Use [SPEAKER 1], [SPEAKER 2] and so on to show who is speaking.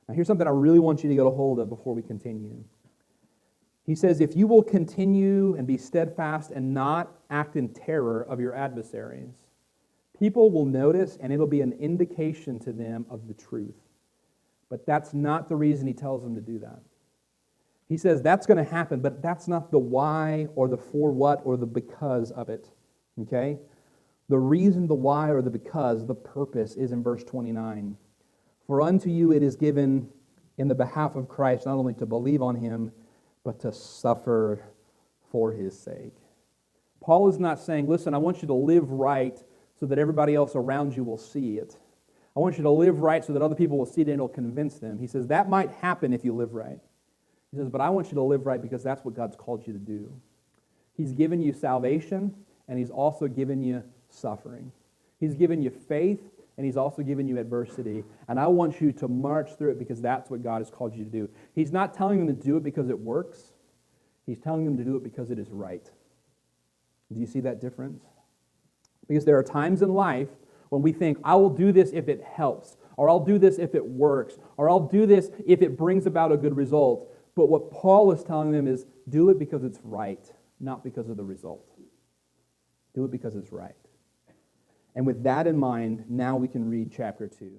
[SPEAKER 1] Now, here's something I really want you to get a hold of before we continue. He says, if you will continue and be steadfast and not act in terror of your adversaries, people will notice and it'll be an indication to them of the truth. But that's not the reason he tells them to do that. He says that's going to happen, but that's not the why or the for what or the because of it. Okay? The reason, the why, or the because, the purpose is in verse 29. For unto you it is given in the behalf of Christ not only to believe on him, but to suffer for his sake. Paul is not saying, listen, I want you to live right so that everybody else around you will see it. I want you to live right so that other people will see it and it'll convince them. He says that might happen if you live right. He says, but I want you to live right because that's what God's called you to do. He's given you salvation, and he's also given you suffering. He's given you faith, and he's also given you adversity. And I want you to march through it because that's what God has called you to do. He's not telling them to do it because it works. He's telling them to do it because it is right. Do you see that difference? Because there are times in life when we think, I will do this if it helps, or I'll do this if it works, or I'll do this if it brings about a good result. But what Paul is telling them is, do it because it's right, not because of the result. Do it because it's right. And with that in mind, now we can read chapter 2.